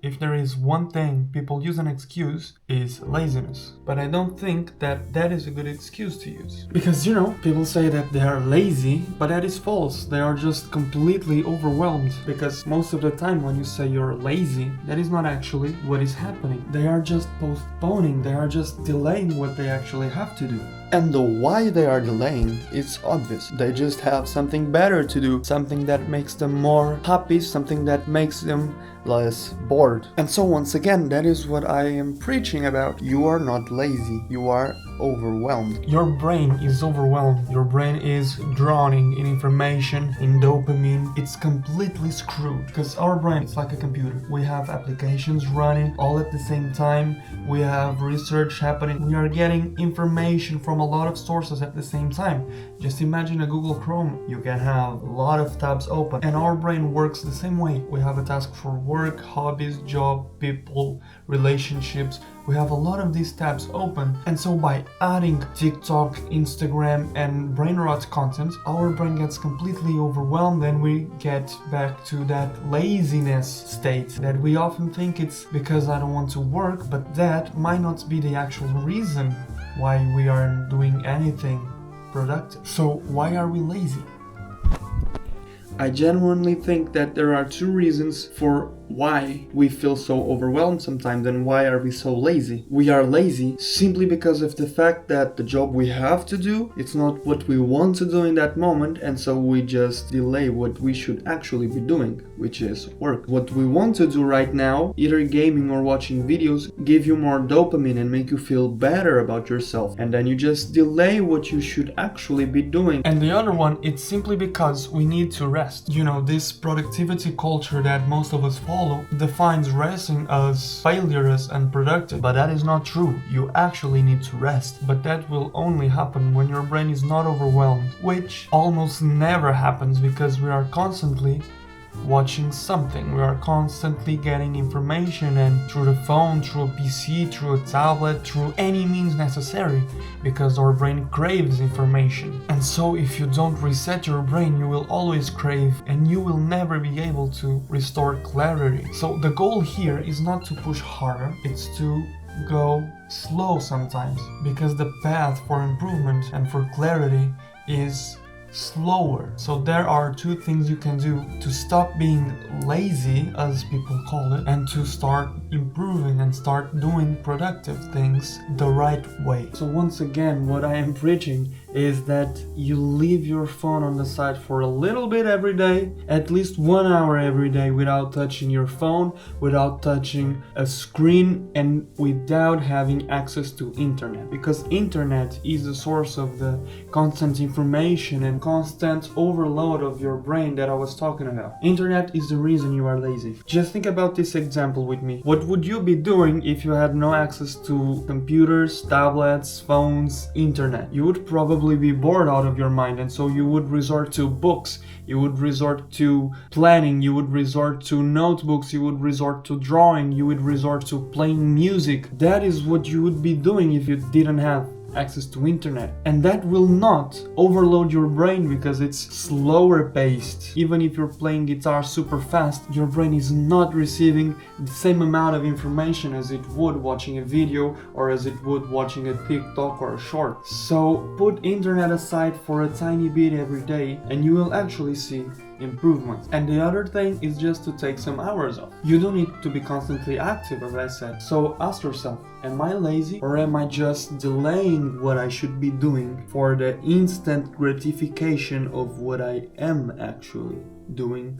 if there is one thing people use an excuse, is laziness. But I don't think that that is a good excuse to use. Because, people say that they are lazy, but that is false. They are just completely overwhelmed. Because most of the time when you say you're lazy, that is not actually what is happening. They are just postponing, they are just delaying what they actually have to do. And the why they are delaying is obvious. They just have something better to do, something that makes them more happy, something that makes them less bored. And so once again, that is what I am preaching about. You are not lazy, you are overwhelmed. Your brain is overwhelmed. Your brain is drowning in information, in dopamine. It's completely screwed because our brain is like a computer. We have applications running all at the same time. We have research happening. We are getting information from a lot of sources at the same time. Just imagine a Google Chrome. You can have a lot of tabs open, and our brain works the same way. We have a task for work, hobbies, job, people, relationships. We have a lot of these tabs open, and so by adding TikTok, Instagram, and brain rot content, our brain gets completely overwhelmed and we get back to that laziness state that we often think it's because I don't want to work, but that might not be the actual reason why we aren't doing anything productive. So why are we lazy? I genuinely think that there are two reasons for why we feel so overwhelmed sometimes and why are we so lazy. We are lazy simply because of the fact that the job we have to do, it's not what we want to do in that moment, and so we just delay what we should actually be doing, which is work. What we want to do right now, either gaming or watching videos, give you more dopamine and make you feel better about yourself, and then you just delay what you should actually be doing. And the other one, it's simply because we need to rest. This productivity culture that most of us follow defines resting as failures and unproductive, but that is not true. You actually need to rest, but that will only happen when your brain is not overwhelmed, which almost never happens because we are constantly watching something. We are constantly getting information, and through the phone, through a PC, through a tablet, through any means necessary, because our brain craves information. And so if you don't reset your brain, you will always crave and you will never be able to restore clarity. So the goal here is not to push harder, it's to go slow sometimes, because the path for improvement and for clarity is slower. So there are two things you can do to stop being lazy, as people call it, and to start improving and start doing productive things the right way. So once again, what I am preaching is that you leave your phone on the side for a little bit every day, at least 1 hour every day, without touching your phone, without touching a screen, and without having access to internet, because internet is the source of the constant information and constant overload of your brain that I was talking about. Internet is the reason you are lazy. Just think about this example with me. What would you be doing if you had no access to computers, tablets, phones, internet? You would probably be bored out of your mind, and so you would resort to books, you would resort to planning, you would resort to notebooks, you would resort to drawing, you would resort to playing music. That is what you would be doing if you didn't have access to internet, and that will not overload your brain because it's slower paced. Even if you're playing guitar super fast, your brain is not receiving the same amount of information as it would watching a video or as it would watching a TikTok or a short. So put internet aside for a tiny bit every day and you will actually see improvements. And the other thing is just to take some hours off. You don't need to be constantly active, as I said. So ask yourself, am I lazy, or am I just delaying what I should be doing for the instant gratification of what I am actually doing